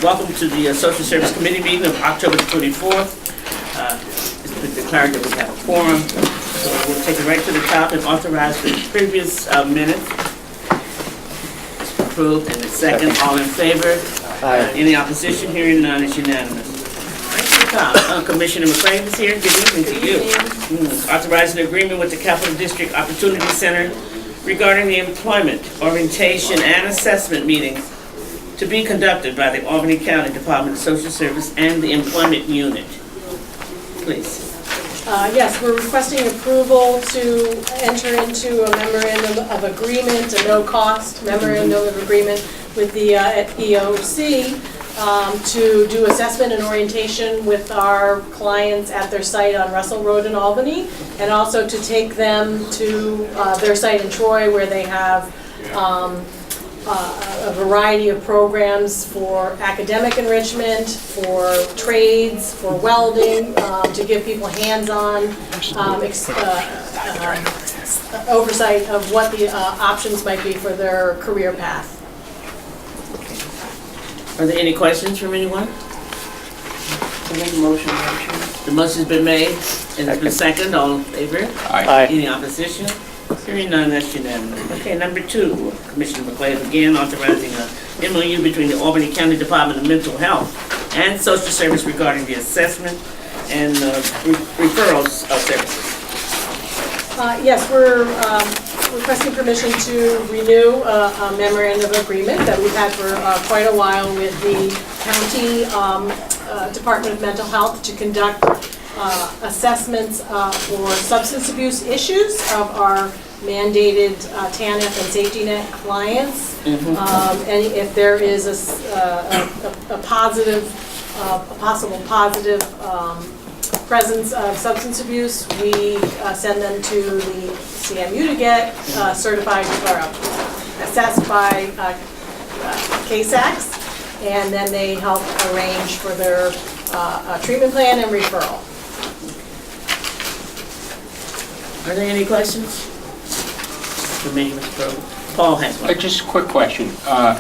Welcome to the Social Service Committee meeting of October 24th. It's been declared that we have a quorum, so we'll take it right to the top and authorize the previous minutes. Approved and second. All in favor? Aye. Any opposition? Hearing none, it's unanimous. Right to the top. Commissioner McClain is here. Good evening to you. Authorizing an agreement with the Capital District Opportunity Center regarding the employment, orientation, and assessment meetings to be conducted by the Albany County Department of Social Service and the Employment Unit. Please. Yes, we're requesting approval to enter into a memorandum of agreement, a no-cost memorandum of agreement with the EOC to do assessment and orientation with our clients at their site on Russell Road in Albany, and also to take them to their site in Troy where they have a variety of programs for academic enrichment, for trades, for welding, to give people hands-on oversight of what the options might be for their career path. Are there any questions from anyone? I make a motion, Madam Chair. The motion's been made and it's been seconded. All in favor? Aye. Any opposition? Hearing none, that's unanimous. Okay, number 2, Commissioner McClain again authorizing a MOU between the Albany County Department of Mental Health and Social Service regarding the assessment and referrals of services. Yes, we're requesting permission to renew a memorandum of agreement that we've had for quite a while with the County Department of Mental Health to conduct assessments for substance abuse issues of our mandated TANF and safety net clients. And if there is a positive, a possible positive presence of substance abuse, we send them to the CMU to get certified or assessed by KSACS, and then they help arrange for their treatment plan and referral. Are there any questions? For me, Mr. Pro. Paul has one. Just a quick question. I've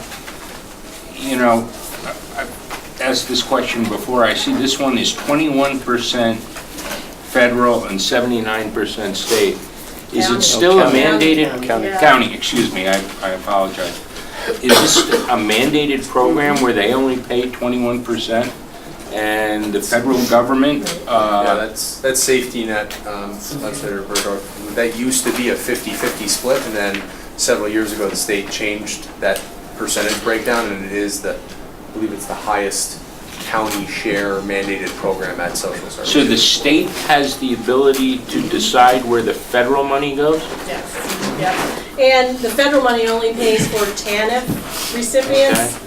asked this question before. I see this one is 21% federal and 79% state. Is County. it still a County. mandated? Yeah. County, excuse me, I apologize. Is this a mandated program where they only pay 21%? And the federal government? Yeah, that's safety net, that used to be a 50-50 split, and then several years ago the state changed that percentage breakdown, and it is I believe it's the highest county share mandated program at social services. So the state has the ability to decide where the federal money goes? Yes, yep. And the federal money only pays for TANF recipients.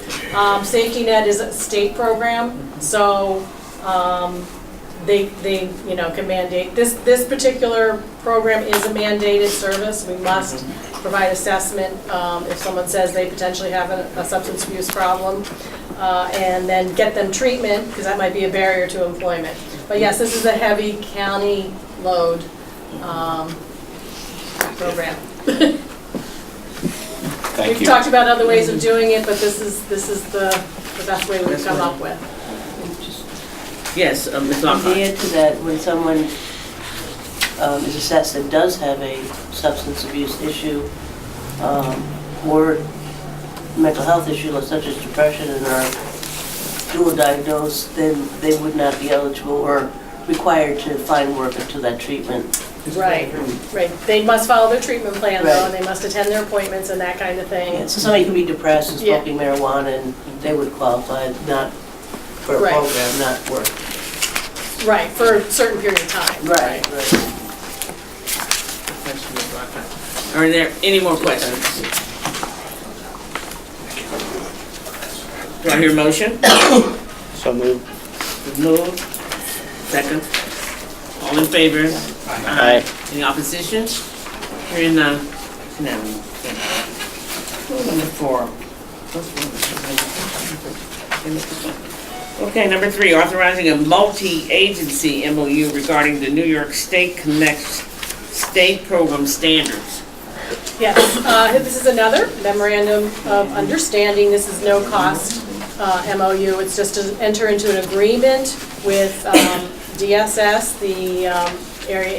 Safety net is a state program, so they can mandate. This particular program is a mandated service. We must provide assessment if someone says they potentially have a substance abuse problem, and then get them treatment, because that might be a barrier to employment. But yes, this is a heavy county load program. Thank We've you. talked about other ways of doing it, but this is the best way we've come up with. Yes, Ms. To Lockhart. add to that, when someone is assessed that does have a substance abuse issue or mental health issue such as depression and are dual diagnosed, then they would not be eligible or required to find work until that treatment. Right, right. They must follow their treatment plan though, Right. and they must attend their appointments and that kind of thing. Yeah, so somebody can be depressed and Yeah. smoking marijuana and they would qualify not for a Right. program, not work. Right, for a certain period of time. Right. Are there any more questions? Do I hear a motion? So moved. Moved. Second. All in favor? Aye. Any opposition? Hearing none. Unanimous. Number 4. Okay, number 3, authorizing a multi-agency MOU regarding the New York State Connects State Program Standards. Yes, this is another memorandum of understanding. This is no cost MOU. It's just to enter into an agreement with DSS, the Area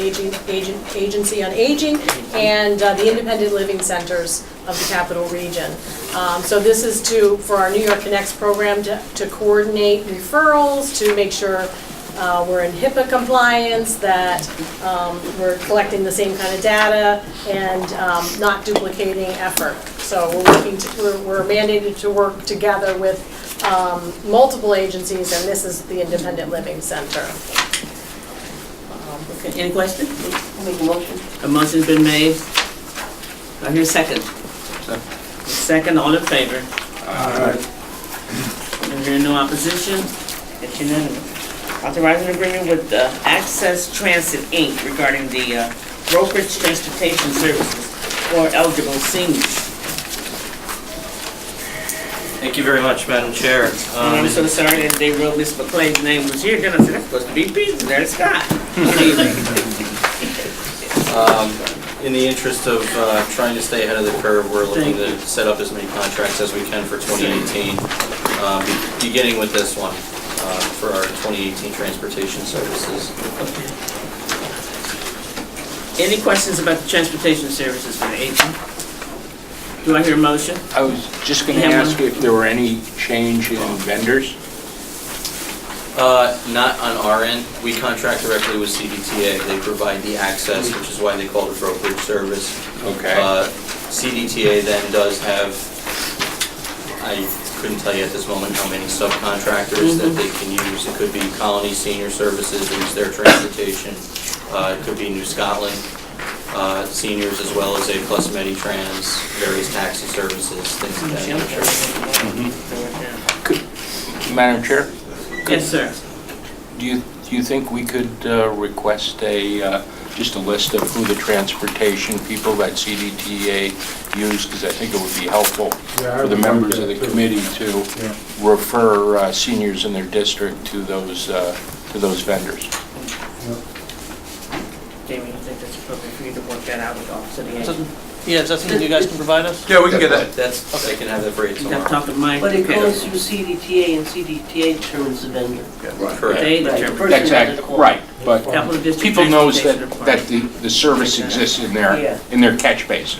Agency on Aging, and the Independent Living Centers of the Capital Region. So this is for our New York Connects program to coordinate referrals, to make sure we're in HIPAA compliance, that we're collecting the same kind of data, and not duplicating effort. So we're mandated to work together with multiple agencies, and this is the Independent Living Center. Okay, any questions? I'll make a motion. A motion's been made. Do I hear a second? Second, all in favor? Is there no opposition? It's unanimous. Authorizing agreement with Access Transit, Inc. regarding the brokerage transportation services for eligible seniors. Thank you very much, Madam Chair. And I'm so sorry that they wrote Ms. McClay's name was here, then I said, that's supposed to be Peter, there's Scott. In the interest of trying to stay ahead of the curve, we're looking to set up as many contracts as we can for 2018, beginning with this one for our 2018 transportation services. Any questions about the transportation services for the 18th? Do I hear a motion? I was just going to ask if there were any change in vendors? Not on our end. We contract directly with CDTA. They provide the access, which is why they call it a brokerage service. Okay. CDTA then does have, I couldn't tell you at this moment how many subcontractors that they can use. It could be Colony Senior Services, who use their transportation. It could be New Scotland Seniors, as well as A Plus Meditrans, various taxi services, things of that nature. Madam Chair? Yes, sir. Do you think we could request just a list of who the transportation people that CDTA use? Because I think it would be helpful for the members of the committee to refer seniors in their district to those vendors. Jamie, you think that's appropriate for you to work that out with Office of the Aging? Yeah, is that something you guys can provide us? Yeah, we can get that. That's, I can have that for you You have to tomorrow. talk to Mike. But it Okay. goes through CDTA, and CDTA determines the vendor. Correct. They Right. determine. Person That's that act- is called. right, but Capital District people knows Transportation that Department. the service exists in Yeah. their catch basin.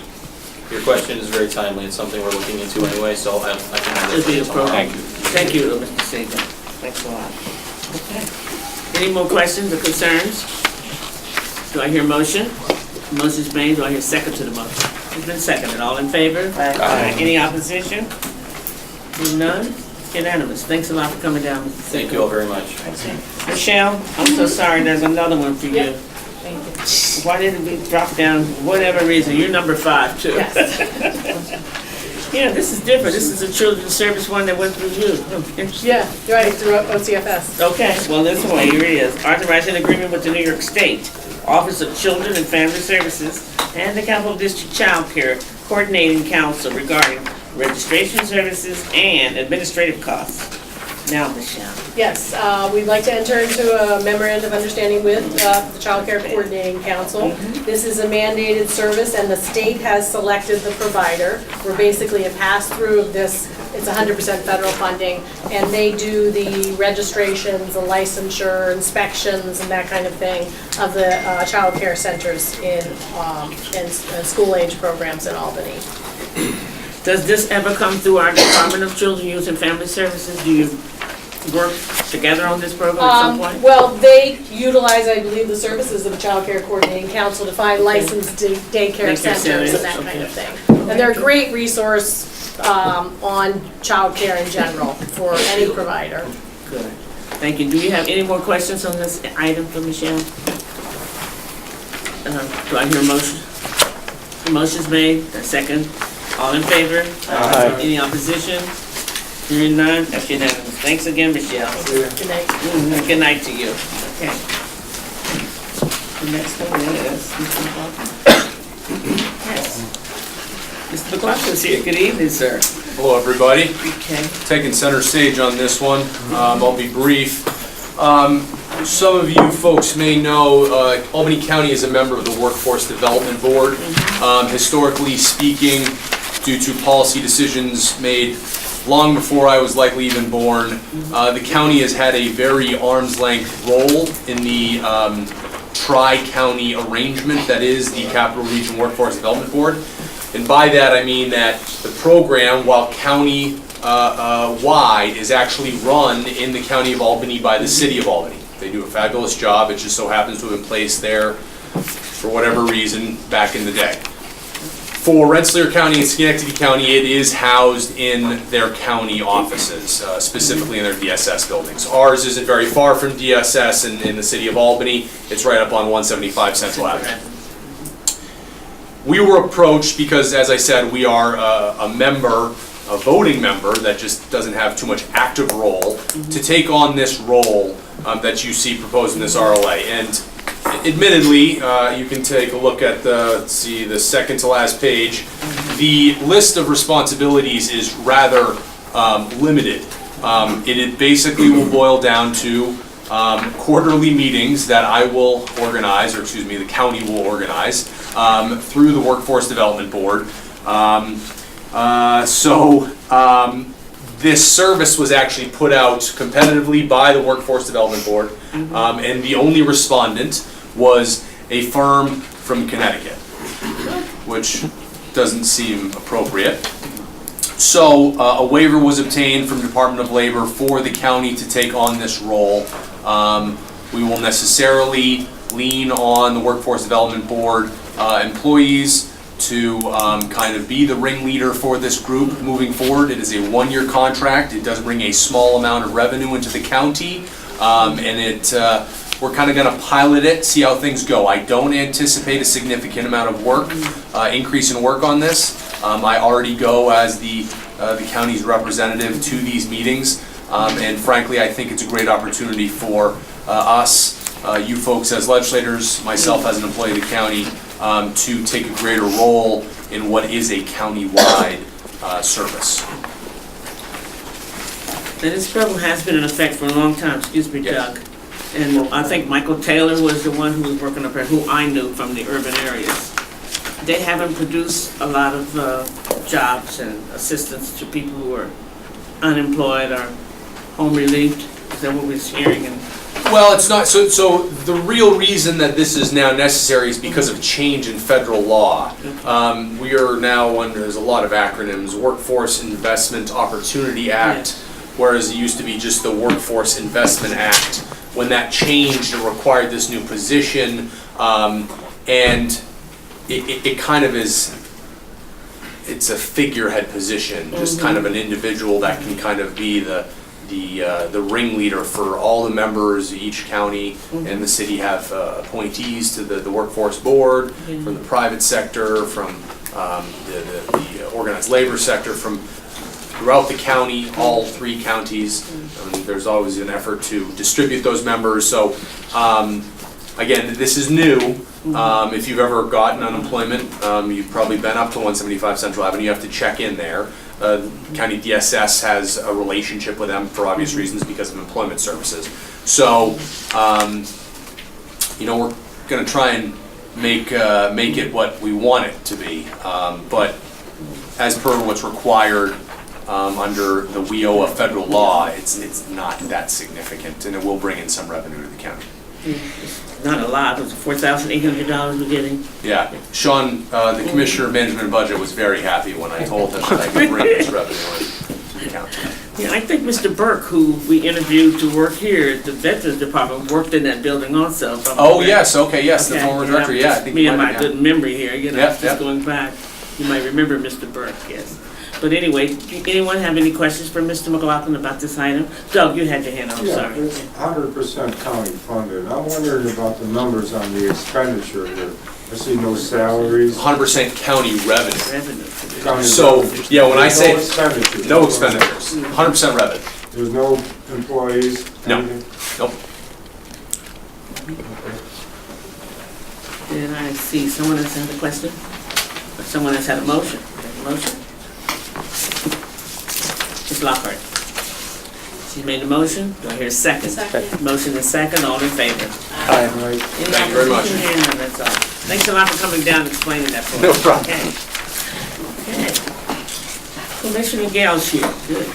Your question is very timely. It's something we're looking into anyway, so I can have that It'd for be you tomorrow. appropriate. Thank you. Thank you, Mr. Sagan. Thanks a lot. Okay. Any more questions or concerns? Do I hear a motion? Motion's made. Do I hear a second to the motion? It's been seconded. All in favor? Aye. Any opposition? Hearing none? Unanimous. Thanks a lot for coming down, Mr. Sagan. Thank you all very much. Michelle, I'm so sorry. There's another one for you. Yep. Why didn't we drop down, whatever reason? You're number 5, too. Yes. Yeah, this is different. This is a children's service one that went through you. Yeah, right, through OCFS. Okay, well, this one, here it is. Authorizing agreement with the New York State Office of Children and Family Services and the Capital District Child Care Coordinating Council regarding registration services and administrative costs. Now, Michelle. Yes, we'd like to enter into a memorandum of understanding with the Child Care Coordinating Council. This is a mandated service, and the state has selected the provider. We're basically a pass-through of this. It's 100% federal funding, and they do the registrations, the licensure, inspections, and that kind of thing of the child care centers in school-age programs in Albany. Does this ever come through our Department of Children, Youth, and Family Services? Do you work together on this program at some point? Well, they utilize, I believe, the services of the Child Care Coordinating Council to find licensed daycare Daycare centers centers, and that okay. kind of thing. And they're a great resource on child care in general for any provider. Good. Thank you. Do you have any more questions on this item for Michelle? Do I hear a motion? The motion's made, a second. All in favor? Aye. Any opposition? Hearing none, that's unanimous. Thanks again, Michelle. Good night. Good night to you. Okay. The next one is Mr. McLaughlin. Yes. Mr. McLaughlin's here. Good evening, sir. Hello, everybody. Okay. Taking center stage on this one. I'll be brief. Some of you folks may know Albany County is a member of the Workforce Development Board. Historically speaking, due to policy decisions made long before I was likely even born. The county has had a very arm's length role in the tri-county arrangement that is the Capital Region Workforce Development Board. And by that I mean that the program, while county wide, is actually run in the County of Albany by the City of Albany. They do a fabulous job. It just so happens to have been placed there for whatever reason back in the day. For Rensselaer County and Schenectady County, it is housed in their county offices, specifically in their DSS buildings. Ours isn't very far from DSS in the City of Albany. It's right up on 175 Central Avenue. We were approached because, as I said, we are a voting member that just doesn't have too much active role to take on this role that you see proposed in this RLA. And admittedly, you can take a look at the second to last page. The list of responsibilities is rather limited. It basically will boil down to quarterly meetings that I will organize, or excuse me, the county will organize through the Workforce Development Board. This service was actually put out competitively by the Workforce Development Board, and the only respondent was a firm from Connecticut, which doesn't seem appropriate. So a waiver was obtained from Department of Labor for the county to take on this role. We will necessarily lean on the Workforce Development Board employees to kind of be the ringleader for this group moving forward. It is a one-year contract. It does bring a small amount of revenue into the county, and we're kind of going to pilot it, see how things go. I don't anticipate a significant amount of work, increase in work on this. I already go as the county's representative to these meetings, and frankly, I think it's a great opportunity for us, you folks as legislators, myself as an employee of the county, to take a greater role in what is a county-wide service. Now, this program has been in effect for a long time, excuse me, Yes. Doug. And I think Michael Taylor was the one who was working up there, who I knew from the urban areas. They haven't produced a lot of jobs and assistance to people who are unemployed or home relieved. Is that what we're hearing? Well, it's not, so the real reason that this is now necessary is because of change in federal law. We are now under, there's a lot of acronyms, Workforce Investment Opportunity Act, whereas it used to be just the Workforce Investment Act. When that changed, it required this new position, and it kind of is, it's a figurehead position, just kind of an individual that can kind of be the ringleader for all the members. Each county and the city have appointees to the workforce board from the private sector, from the organized labor sector, from throughout the county, all three counties. There's always an effort to distribute those members. So again, this is new. If you've ever gotten unemployment, you've probably been up to 175 Central Avenue. You have to check in there. County DSS has a relationship with them for obvious reasons because of employment services. So, you know, we're going to try and make it what we want it to be. But as per what's required under the WIOA federal law, it's not that significant, and it will bring in some revenue to the county. Not a lot, it was $4,800 we're getting. Yeah, Sean, the Commissioner of Management and Budget, was very happy when I told him that I could bring this revenue in the county. Yeah, I think Mr. Burke, who we interviewed to work here at the Veterans Department, worked in that building also. Oh, yes, okay, yes, the Okay, former director, yeah, I think Me you and might my have, good memory here, you know, Yeah, just yeah. going back. You might remember Mr. Burke, yes. But anyway, do anyone have any questions for Mr. McLaughlin about this item? Doug, you had your hand up, I'm Yeah, sorry. it's 100% county funded. I'm wondering about the numbers on the expenditure here. I see no salaries. 100% county revenue. Revenue. county So, revenue. yeah, when I There's say, no expenditures. no expenditures, 100% revenue. There's no employees? No. anything? Nope. Did I see someone else had a question? Or someone else had a motion? Motion? Ms. Lockhart. She made a motion, do I hear a second? Second. Motion is second, all in favor? Right. Any Thank you very much. opposition? And that's all. Thanks a lot for coming down and explaining that for us. No problem. Okay. Okay. Commissioner Gale's here, good.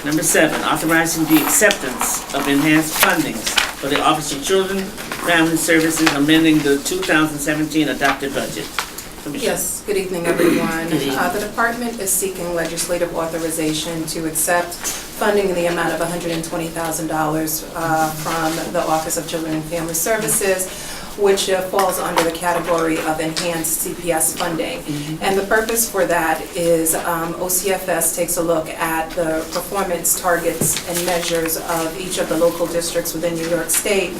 Number 7, authorizing the acceptance of enhanced fundings for the Office of Children, Family Services, amending the 2017 adopted budget. Commissioner. Yes, good evening, everyone. Good evening. The department is seeking legislative authorization to accept funding in the amount of $120,000 from the Office of Children and Family Services, which falls under the category of enhanced CPS funding. And the purpose for that is OCFS takes a look at the performance targets and measures of each of the local districts within New York State,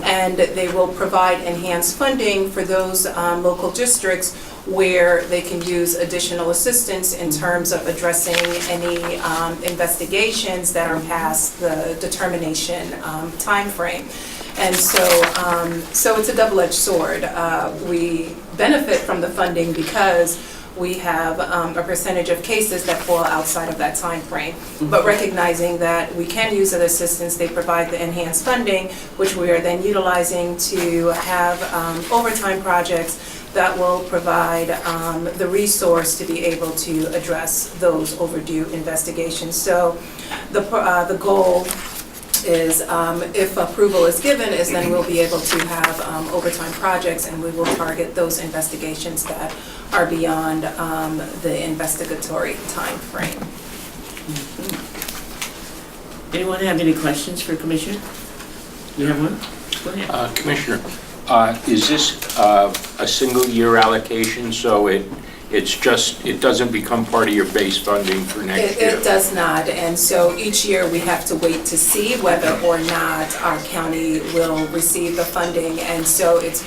and they will provide enhanced funding for those local districts where they can use additional assistance in terms of addressing any investigations that are past the determination timeframe. And so it's a double-edged sword. We benefit from the funding because we have a percentage of cases that fall outside of that time frame. But recognizing that we can use that assistance, they provide the enhanced funding, which we are then utilizing to have overtime projects that will provide the resource to be able to address those overdue investigations. So the goal is, if approval is given, is then we'll be able to have overtime projects, and we will target those investigations that are beyond the investigatory time frame. Anyone have any questions for Commissioner? You have one? Go ahead. Commissioner, is this a single-year allocation, so it doesn't become part of your base funding for next year? It does not, and so each year we have to wait to see whether or not our county will receive the funding, and so it's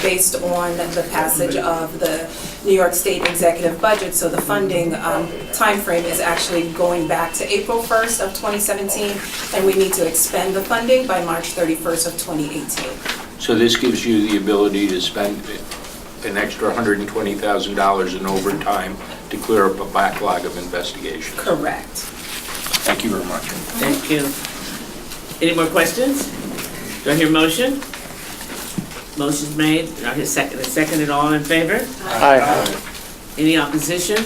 based on the passage of the New York State executive budget, so the funding timeframe is actually going back to April 1st of 2017, and we need to expend the funding by March 31st of 2018. So this gives you the ability to spend an extra $120,000 in overtime to clear up a backlog of investigation. Correct. Thank you very much. Thank you. Any more questions? Do I hear a motion? Motion's made. Do I hear seconded? All in favor? Aye. Any opposition?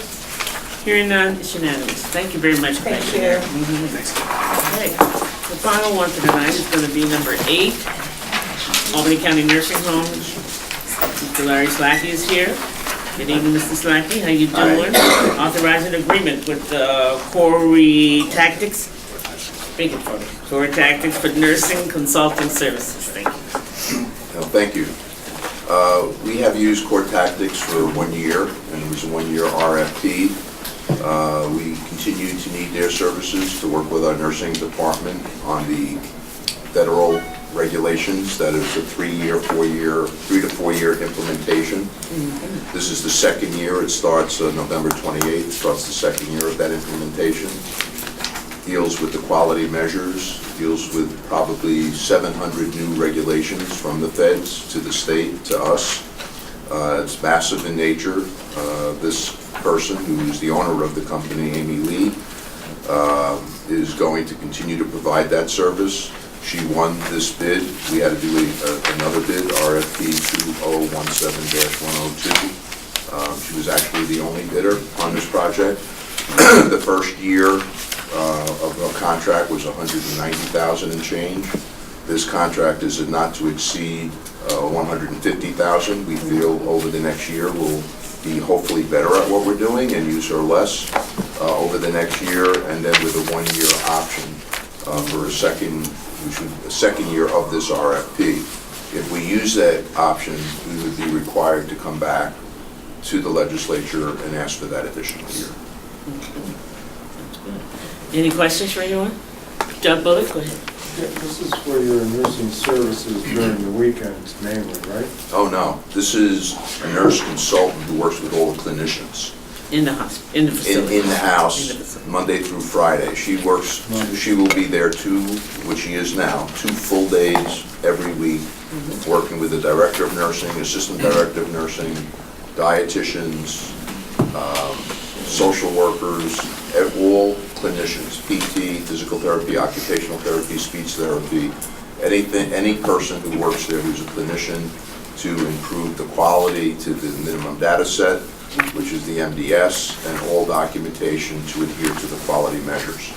Hearing none, it's unanimous. Thank you very much, Commissioner. Okay. The final one for tonight is going to be number 8, Albany County Nursing Home. Mr. Larry Slacky is here. Good evening, Mr. Slacky. How you doing? Authorizing agreement with Corey Tactics. Speak it for me. Corey Tactics for nursing consulting services. Thank you. Thank you. We have used Core Tactics for 1 year, and it was a 1-year RFP. We continue to need their services to work with our nursing department on the federal regulations. That is a 3 to 4 year implementation. This is the second year. It starts November 28th. Starts the second year of that implementation. Deals with the quality measures. Deals with probably 700 new regulations from the feds to the state to us. It's massive in nature. This person, who is the owner of the company, Amy Lee, is going to continue to provide that service. She won this bid. We had to do another bid, RFP 2017-102. She was actually the only bidder on this project. The first year of the contract was $190,000 and change. This contract is not to exceed $150,000. We feel over the next year we'll be hopefully better at what we're doing and use her less over the next year, and then with a 1-year option for a second year of this RFP. If we use that option, we would be required to come back to the legislature and ask for that additional year. Any questions for anyone? Doug Bullock, go ahead. Yeah, this is for your nursing services during the weekends mainly, right? Oh, no. This is a nurse consultant who works with all the clinicians. In the hospital, in the facility. In the house, In the facility. Monday through Friday. She will be there which she is now, 2 full days every week, working with the director of nursing, assistant director of nursing, dietitians, social workers, all clinicians, PT, physical therapy, occupational therapy, speech therapy, any person who works there who's a clinician, to improve the quality to the minimum data set, which is the MDS, and all documentation to adhere to the quality measures.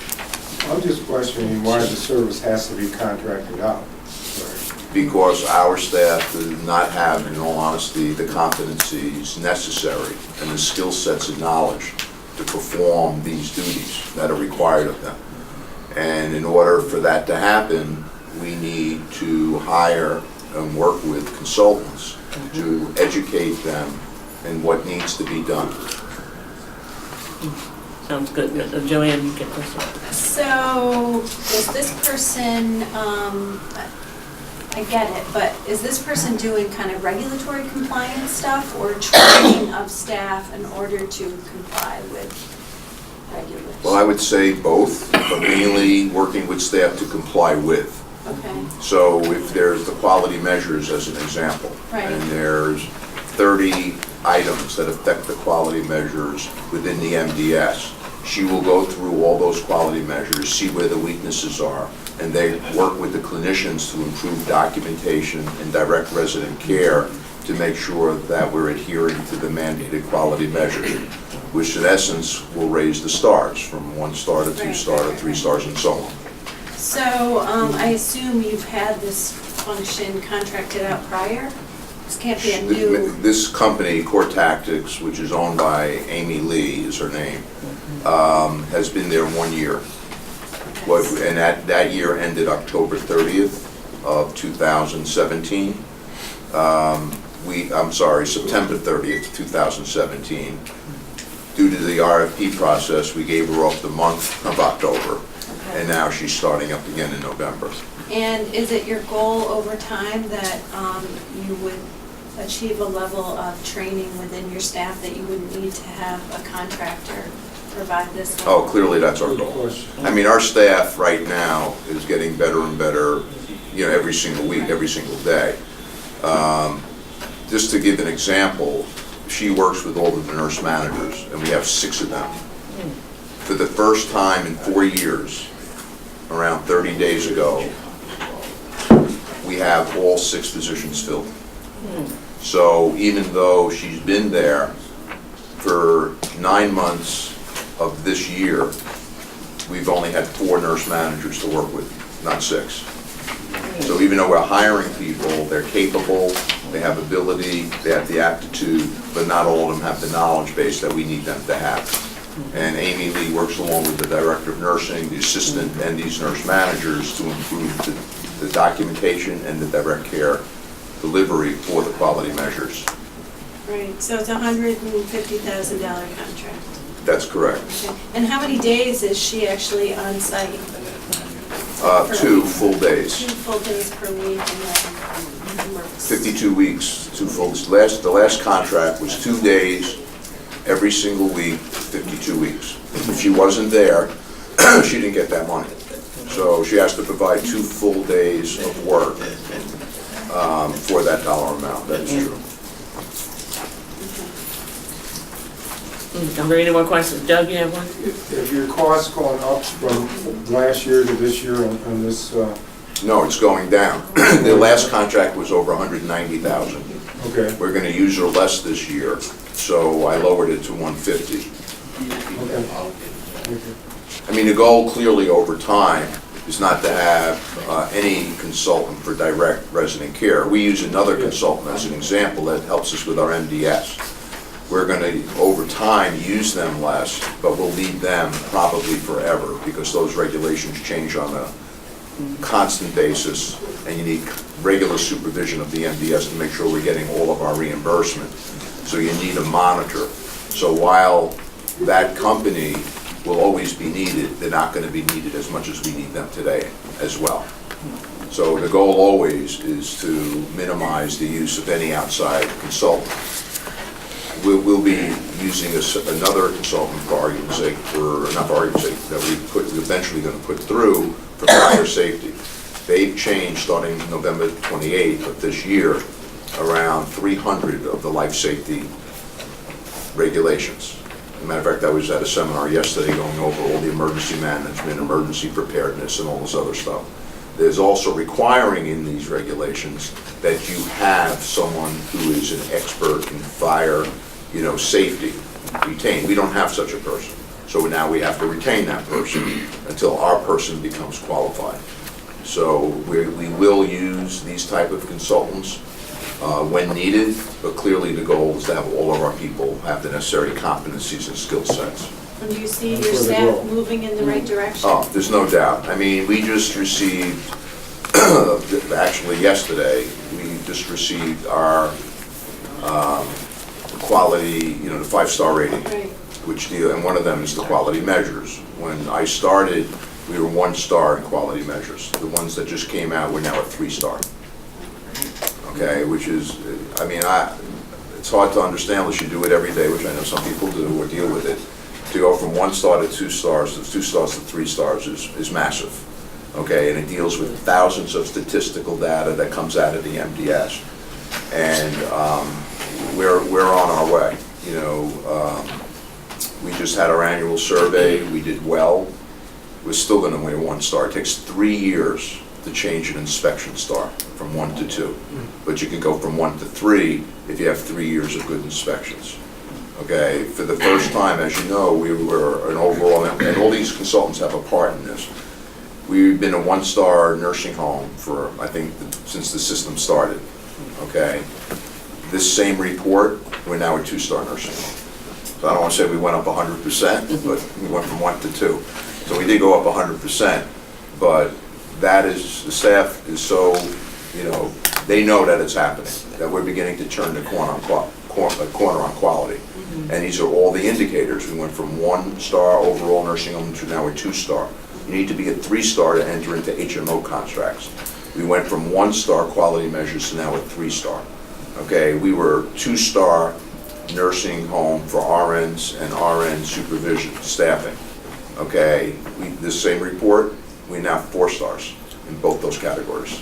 I'm just questioning why the service has to be contracted out. Because our staff do not have, in all honesty, the competencies necessary and the skill sets and knowledge to perform these duties that are required of them. And in order for that to happen, we need to hire and work with consultants to educate them in what needs to be done. Sounds good. Joanne, you get this one. So, is this person, I get it, but is this person doing kind of regulatory compliance stuff or training of staff in order to comply with regulations? Well, I would say both, but mainly working with staff to comply with. Okay, So if there's the quality measures as an example, Right. and there's 30 items that affect the quality measures within the MDS, she will go through all those quality measures, see where the weaknesses are, and they work with the clinicians to improve documentation and direct resident care to make sure that we're adhering to the mandated quality measures, which in essence will raise the stars from 1 star to 2 star to 3 stars and so on. so I assume you've had this function contracted out prior? This can't be a new, This company, Core Tactics, which is owned by Amy Lee, is her name, has been there 1 year. And that year ended October 30th of 2017. I'm sorry, September 30th, 2017. Due to the RFP process, we gave her off the month of October, and now she's starting up again in November. and is it your goal over time that you would achieve a level of training within your staff that you wouldn't need to have a contractor provide this level? Oh, clearly that's our goal. I mean, our staff right now is getting better and better, every single week, every single day. Just to give an example, she works with all of the nurse managers, and we have 6 of them. For the first time in 4 years, around 30 days ago, we have all 6 positions filled. So even though she's been there for 9 months of this year, we've only had 4 nurse managers to work with, not 6. So even though we're hiring people, they're capable, they have ability, they have the aptitude, but not all of them have the knowledge base that we need them to have. And Amy Lee works along with the director of nursing, the assistant, and these nurse managers to improve the documentation and the direct care delivery for the quality measures. Right, so it's a $150,000 contract. That's correct. Okay. And how many days is she actually on site? 2 full days. 2 full days per week and then works. 52 weeks, 2 full, the last contract was 2 days every single week, 52 weeks. If she wasn't there, she didn't get that money. So she has to provide 2 full days of work for that dollar amount, that is true. Are there any more questions? Doug, you have one? Have your costs gone up from last year to this year on this, No, it's going down. The last contract was over 190,000. okay, We're going to use her less this year, so I lowered it to 150. okay. I mean, the goal clearly over time is not to have any consultant for direct resident care. We use another consultant as an example that helps us with our MDS. We're going to, over time, use them less, but we'll need them probably forever because those regulations change on a constant basis, and you need regular supervision of the MDS to make sure we're getting all of our reimbursement. So you need a monitor. So while that company will always be needed, they're not going to be needed as much as we need them today as well. So the goal always is to minimize the use of any outside consultant. We'll be using another consultant for argument's sake, not for argument's sake, that we're eventually going to put through for fire safety. They've changed starting November 28th of this year around 300 of the life safety regulations. As a matter of fact, I was at a seminar yesterday going over all the emergency management, emergency preparedness, and all this other stuff. There's also requiring in these regulations that you have someone who is an expert in fire safety, retain. We don't have such a person. So now we have to retain that person until our person becomes qualified. So we will use these type of consultants when needed, but clearly the goal is to have all of our people have the necessary competencies and skill sets. And do you see That's your where they staff go. moving in the right direction? Oh, there's no doubt. I mean, we just received, actually yesterday, we just received our quality, the 5-star rating, Right. and one of them is the quality measures. When I started, we were 1-star in quality measures. The ones that just came out, we're now at 3-star. Okay, which is, I mean, it's hard to understand unless you do it every day, which I know some people do or deal with it. To go from 1-star to 2 stars, to 2 stars to 3 stars is massive. Okay, and it deals with thousands of statistical data that comes out of the MDS. And we're on our way. We just had our annual survey, we did well. We're still gonna win 1-star. It takes 3 years to change an inspection star from 1 to 2. But you can go from 1 to 3 if you have 3 years of good inspections. Okay, for the first time, as you know, we were an overall, and all these consultants have a part in this. We've been a 1-star nursing home for, I think, since the system started, okay? This same report, we're now a 2-star nursing home. So I don't want to say we went up 100%, but we went from 1 to 2. So we did go up 100%, but that is, the staff is so, they know that it's happening, that we're beginning to turn the corner on quality. And these are all the indicators. We went from 1-star overall nursing home to now a 2-star. You need to be a 3-star to enter into HMO contracts. We went from 1-star quality measures to now a 3-star. Okay, we were 2-star nursing home for RNs and RN supervision staffing. Okay, this same report, we're now 4 stars in both those categories.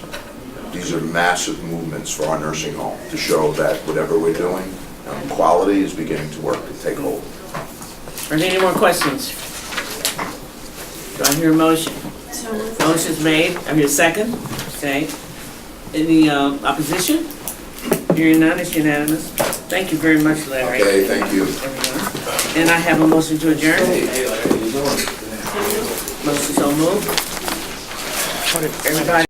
These are massive movements for our nursing home to show that whatever we're doing, quality is beginning to work and take hold. Are there any more questions? Do I hear a motion? So moved. Motion's made. I hear a second. Okay. Any opposition? Hearing none, it's unanimous. Thank you very much, Larry. Okay, thank you. Everyone. And I have a motion to adjourn. Motion so moved. Everybody.